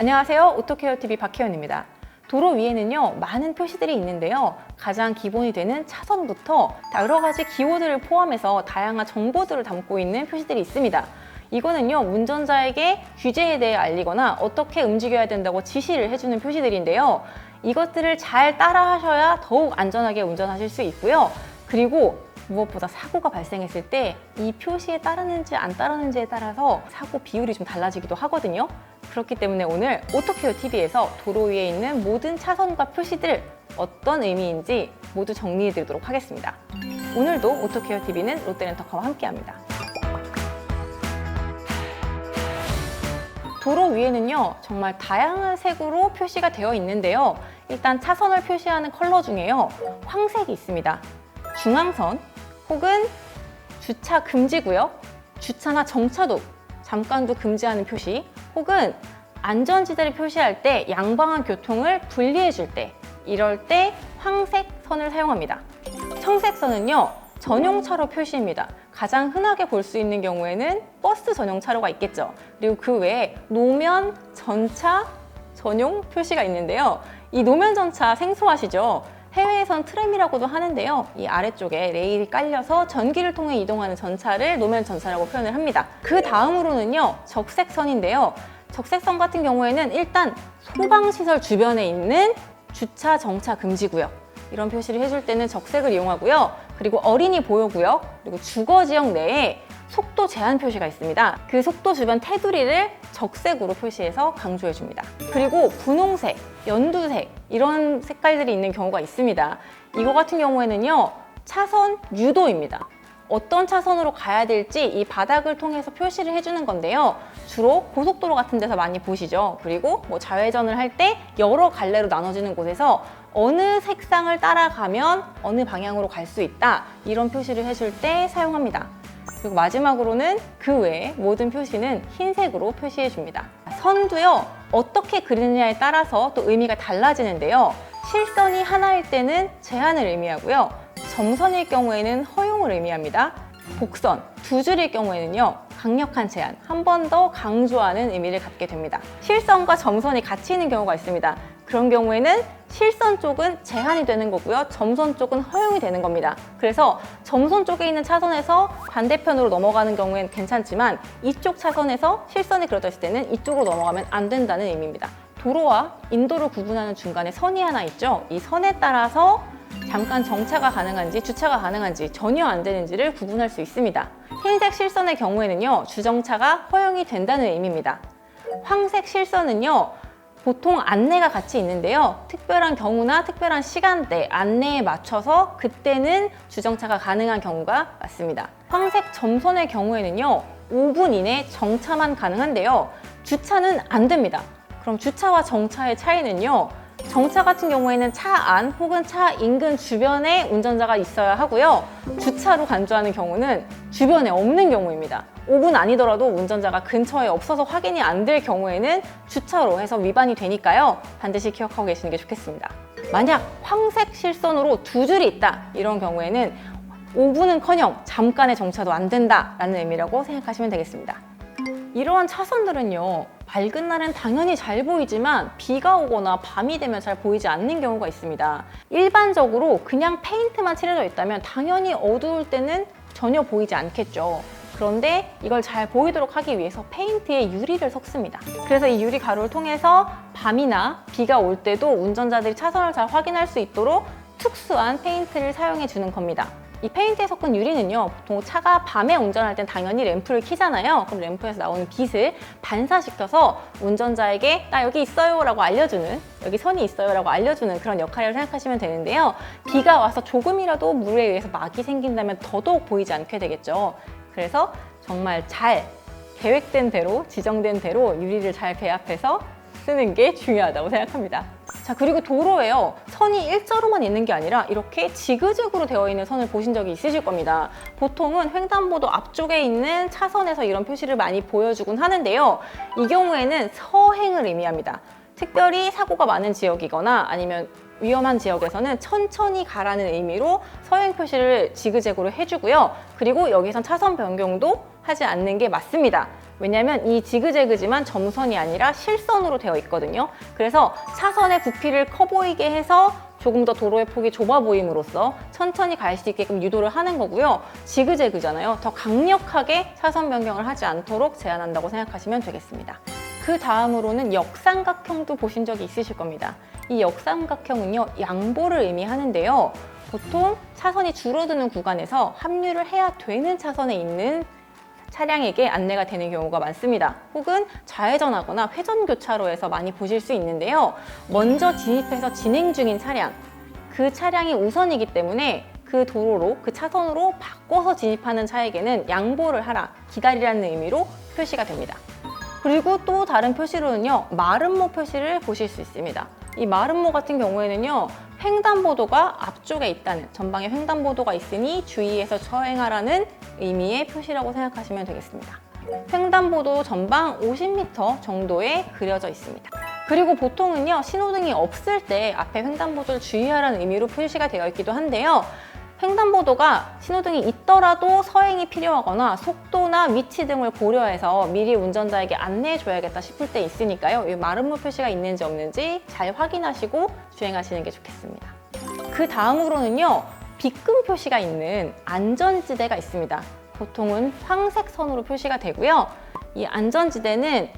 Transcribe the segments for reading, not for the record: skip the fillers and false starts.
안녕하세요. 오토케어TV 박혜연입니다. 도로 위에는요, 많은 표시들이 있는데요. 가장 기본이 되는 차선부터 여러 가지 기호들을 포함해서 다양한 정보들을 담고 있는 표시들이 있습니다. 이거는요, 운전자에게 규제에 대해 알리거나 어떻게 움직여야 된다고 지시를 해주는 표시들인데요. 이것들을 잘 따라 하셔야 더욱 안전하게 운전하실 수 있고요. 그리고 무엇보다 사고가 발생했을 때 이 표시에 따르는지 안 따르는지에 따라서 사고 비율이 좀 달라지기도 하거든요. 그렇기 때문에 오늘 오토케어TV에서 도로 위에 있는 모든 차선과 표시들 어떤 의미인지 모두 정리해 드리도록 하겠습니다. 오늘도 오토케어TV는 롯데렌터카와 함께합니다. 도로 위에는요, 정말 다양한 색으로 표시가 되어 있는데요. 일단 차선을 표시하는 컬러 중에요, 황색이 있습니다. 중앙선 혹은 주차 금지구역, 주차나 정차도 잠깐도 금지하는 표시, 혹은 안전지대를 표시할 때 양방향 교통을 분리해 줄 때, 이럴 때 황색 선을 사용합니다. 청색 선은요, 전용차로 표시입니다. 가장 흔하게 볼 수 있는 경우에는 버스 전용 차로가 있겠죠. 그리고 그 외에 노면 전차 전용 표시가 있는데요. 이 노면 전차 생소하시죠? 해외에선 트램이라고도 하는데요. 이 아래쪽에 레일이 깔려서 전기를 통해 이동하는 전차를 노면 전차라고 표현을 합니다. 그 다음으로는요, 적색선인데요. 적색선 같은 경우에는 일단 소방시설 주변에 있는 주차, 정차 금지구역, 이런 표시를 해줄 때는 적색을 이용하고요. 그리고 어린이 보호구역, 그리고 주거지역 내에 속도 제한 표시가 있습니다. 그 속도 주변 테두리를 적색으로 표시해서 강조해 줍니다. 그리고 분홍색, 연두색, 이런 색깔들이 있는 경우가 있습니다. 이거 같은 경우에는요, 차선 유도입니다. 어떤 차선으로 가야 될지 이 바닥을 통해서 표시를 해주는 건데요. 주로 고속도로 같은 데서 많이 보시죠. 그리고 좌회전을 할 때 여러 갈래로 나눠지는 곳에서 어느 색상을 따라가면 어느 방향으로 갈 수 있다, 이런 표시를 해줄 때 사용합니다. 그리고 마지막으로는 그 외에 모든 표시는 흰색으로 표시해 줍니다. 선도요, 어떻게 그리느냐에 따라서 또 의미가 달라지는데요. 실선이 하나일 때는 제한을 의미하고요. 점선일 경우에는 허용을 의미합니다. 복선, 두 줄일 경우에는요, 강력한 제한, 한 번 더 강조하는 의미를 갖게 됩니다. 실선과 점선이 같이 있는 경우가 있습니다. 그런 경우에는 실선 쪽은 제한이 되는 거고요, 점선 쪽은 허용이 되는 겁니다. 그래서 점선 쪽에 있는 차선에서 반대편으로 넘어가는 경우에는 괜찮지만 이쪽 차선에서 실선이 그려져 있을 때는 이쪽으로 넘어가면 안 된다는 의미입니다. 도로와 인도를 구분하는 중간에 선이 하나 있죠. 이 선에 따라서 잠깐 정차가 가능한지 주차가 가능한지 전혀 안 되는지를 구분할 수 있습니다. 흰색 실선의 경우에는요, 주정차가 허용이 된다는 의미입니다. 황색 실선은요, 보통 안내가 같이 있는데요. 특별한 경우나 특별한 시간대, 안내에 맞춰서 그때는 주정차가 가능한 경우가 많습니다. 황색 점선의 경우에는요, 5분 이내 정차만 가능한데요. 주차는 안 됩니다. 그럼 주차와 정차의 차이는요, 정차 같은 경우에는 차 안 혹은 차 인근 주변에 운전자가 있어야 하고요. 주차로 간주하는 경우는 주변에 없는 경우입니다. 5분 아니더라도 운전자가 근처에 없어서 확인이 안 될 경우에는 주차로 해서 위반이 되니까요. 반드시 기억하고 계시는 게 좋겠습니다. 만약 황색 실선으로 두 줄이 있다, 이런 경우에는 5분은커녕 잠깐의 정차도 안 된다라는 의미라고 생각하시면 되겠습니다. 이러한 차선들은요, 밝은 날엔 당연히 잘 보이지만 비가 오거나 밤이 되면 잘 보이지 않는 경우가 있습니다. 일반적으로 그냥 페인트만 칠해져 있다면 당연히 어두울 때는 전혀 보이지 않겠죠. 그런데 이걸 잘 보이도록 하기 위해서 페인트에 유리를 섞습니다. 그래서 이 유리 가루를 통해서 밤이나 비가 올 때도 운전자들이 차선을 잘 확인할 수 있도록 특수한 페인트를 사용해 주는 겁니다. 이 페인트에 섞은 유리는요, 보통 차가 밤에 운전할 땐 당연히 램프를 켜잖아요. 그럼 램프에서 나오는 빛을 반사시켜서 운전자에게 나 여기 있어요 라고 알려주는, 여기 선이 있어요 라고 알려주는 그런 역할이라고 생각하시면 되는데요. 비가 와서 조금이라도 물에 의해서 막이 생긴다면 더더욱 보이지 않게 되겠죠. 그래서 정말 잘 계획된 대로, 지정된 대로 유리를 잘 배합해서 쓰는 게 중요하다고 생각합니다. 자, 그리고 도로에요, 선이 일자로만 있는 게 아니라 이렇게 지그재그로 되어 있는 선을 보신 적이 있으실 겁니다. 보통은 횡단보도 앞쪽에 있는 차선에서 이런 표시를 많이 보여주곤 하는데요. 이 경우에는 서행을 의미합니다. 특별히 사고가 많은 지역이거나 아니면 위험한 지역에서는 천천히 가라는 의미로 서행 표시를 지그재그로 해주고요. 그리고 여기선 차선 변경도 하지 않는 게 맞습니다. 왜냐하면 이 지그재그지만 점선이 아니라 실선으로 되어 있거든요. 그래서 차선의 부피를 커 보이게 해서 조금 더 도로의 폭이 좁아 보임으로써 천천히 갈 수 있게끔 유도를 하는 거고요. 지그재그잖아요. 더 강력하게 차선 변경을 하지 않도록 제한한다고 생각하시면 되겠습니다. 그 다음으로는 역삼각형도 보신 적이 있으실 겁니다. 이 역삼각형은요, 양보를 의미하는데요. 보통 차선이 줄어드는 구간에서 합류를 해야 되는 차선에 있는 차량에게 안내가 되는 경우가 많습니다. 혹은 좌회전하거나 회전교차로에서 많이 보실 수 있는데요. 먼저 진입해서 진행 중인 차량, 그 차량이 우선이기 때문에 그 도로로, 그 차선으로 바꿔서 진입하는 차에게는 양보를 하라, 기다리라는 의미로 표시가 됩니다. 그리고 또 다른 표시로는요, 마름모 표시를 보실 수 있습니다. 이 마름모 같은 경우에는요, 횡단보도가 앞쪽에 있다는, 전방에 횡단보도가 있으니 주의해서 처행하라는 의미의 표시라고 생각하시면 되겠습니다. 횡단보도 전방 50m 정도에 그려져 있습니다. 그리고 보통은요, 신호등이 없을 때 앞에 횡단보도를 주의하라는 의미로 표시가 되어 있기도 한데요. 횡단보도가 신호등이 있더라도 서행이 필요하거나 속도나 위치 등을 고려해서 미리 운전자에게 안내해 줘야겠다 싶을 때 있으니까요. 이 마름모 표시가 있는지 없는지 잘 확인하시고 주행하시는 게 좋겠습니다. 그 다음으로는요, 비금 표시가 있는 안전지대가 있습니다. 보통은 황색 선으로 표시가 되고요. 이 안전지대는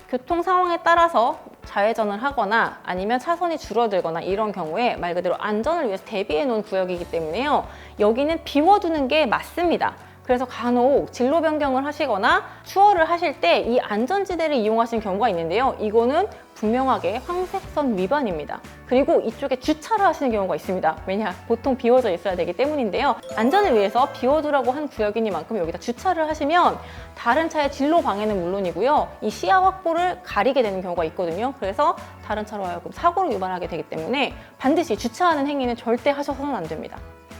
교통 상황에 따라서 좌회전을 하거나 아니면 차선이 줄어들거나 이런 경우에 말 그대로 안전을 위해서 대비해 놓은 구역이기 때문에요. 여기는 비워두는 게 맞습니다. 그래서 간혹 진로 변경을 하시거나 추월을 하실 때 이 안전지대를 이용하시는 경우가 있는데요. 이거는 분명하게 황색선 위반입니다. 그리고 이쪽에 주차를 하시는 경우가 있습니다. 왜냐? 보통 비워져 있어야 되기 때문인데요. 안전을 위해서 비워두라고 한 구역이니만큼 여기다 주차를 하시면 다른 차의 진로 방해는 물론이고요. 이 시야 확보를 가리게 되는 경우가 있거든요. 그래서 다른 차로 하여금 사고를 유발하게 되기 때문에 반드시 주차하는 행위는 절대 하셔서는 안 됩니다.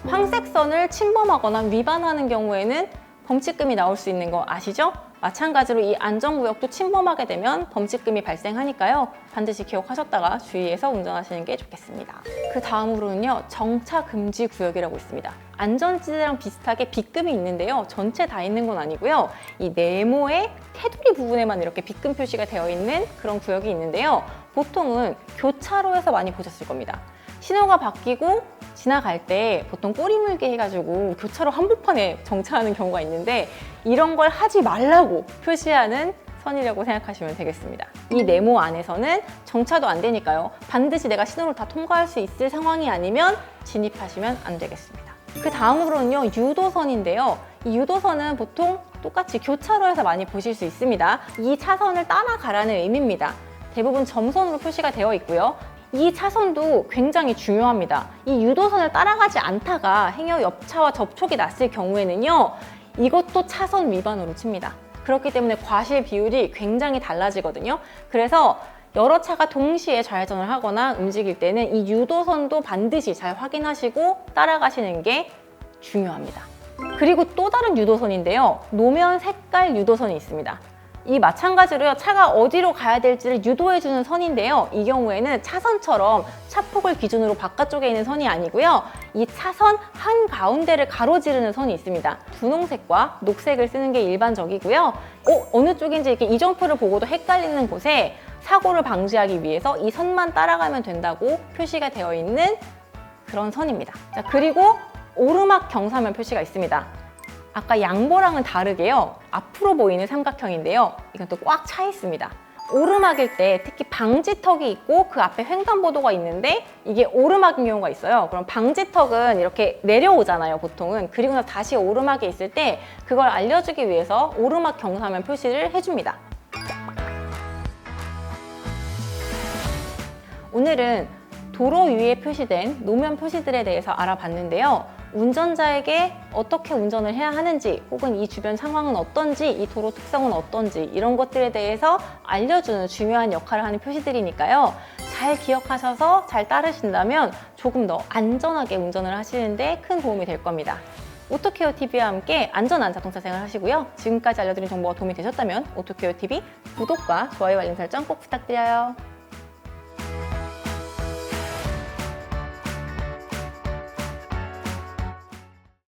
황색선을 침범하거나 위반하는 경우에는 범칙금이 나올 수 있는 거 아시죠? 마찬가지로 이 안전구역도 침범하게 되면 범칙금이 발생하니까요. 반드시 기억하셨다가 주의해서 운전하시는 게 좋겠습니다. 그 다음으로는요, 정차 금지 구역이라고 있습니다. 안전지대랑 비슷하게 비금이 있는데요. 전체 다 있는 건 아니고요. 이 네모의 테두리 부분에만 이렇게 비금 표시가 되어 있는 그런 구역이 있는데요. 보통은 교차로에서 많이 보셨을 겁니다. 신호가 바뀌고 지나갈 때 보통 꼬리 물게 해가지고 교차로 한복판에 정차하는 경우가 있는데 이런 걸 하지 말라고 표시하는 선이라고 생각하시면 되겠습니다. 이 네모 안에서는 정차도 안 되니까요. 반드시 내가 신호를 다 통과할 수 있을 상황이 아니면 진입하시면 안 되겠습니다. 그 다음으로는요, 유도선인데요. 이 유도선은 보통 똑같이 교차로에서 많이 보실 수 있습니다. 이 차선을 따라가라는 의미입니다. 대부분 점선으로 표시가 되어 있고요. 이 차선도 굉장히 중요합니다. 이 유도선을 따라가지 않다가 행여 옆차와 접촉이 났을 경우에는요, 이것도 차선 위반으로 칩니다. 그렇기 때문에 과실 비율이 굉장히 달라지거든요. 그래서 여러 차가 동시에 좌회전을 하거나 움직일 때는 이 유도선도 반드시 잘 확인하시고 따라가시는 게 중요합니다. 그리고 또 다른 유도선인데요. 노면 색깔 유도선이 있습니다. 이 마찬가지로요, 차가 어디로 가야 될지를 유도해주는 선인데요. 이 경우에는 차선처럼 차폭을 기준으로 바깥쪽에 있는 선이 아니고요. 이 차선 한가운데를 가로지르는 선이 있습니다. 분홍색과 녹색을 쓰는 게 일반적이고요. 어느 쪽인지 이렇게 이정표를 보고도 헷갈리는 곳에 사고를 방지하기 위해서 이 선만 따라가면 된다고 표시가 되어 있는 그런 선입니다. 자, 그리고 오르막 경사면 표시가 있습니다. 아까 양보랑은 다르게요, 앞으로 보이는 삼각형인데요. 이건 또 꽉 차 있습니다. 오르막일 때 특히 방지턱이 있고 그 앞에 횡단보도가 있는데 이게 오르막인 경우가 있어요. 그럼 방지턱은 이렇게 내려오잖아요, 보통은. 그리고 나서 다시 오르막에 있을 때 그걸 알려주기 위해서 오르막 경사면 표시를 해줍니다. 오늘은 도로 위에 표시된 노면 표시들에 대해서 알아봤는데요. 운전자에게 어떻게 운전을 해야 하는지, 혹은 이 주변 상황은 어떤지, 이 도로 특성은 어떤지, 이런 것들에 대해서 알려주는 중요한 역할을 하는 표시들이니까요. 잘 기억하셔서 잘 따르신다면 조금 더 안전하게 운전을 하시는데 큰 도움이 될 겁니다. 오토케어 TV와 함께 안전한 자동차 생활 하시고요. 지금까지 알려드린 정보가 도움이 되셨다면 오토케어 TV 구독과 좋아요 알림 설정 꼭 부탁드려요.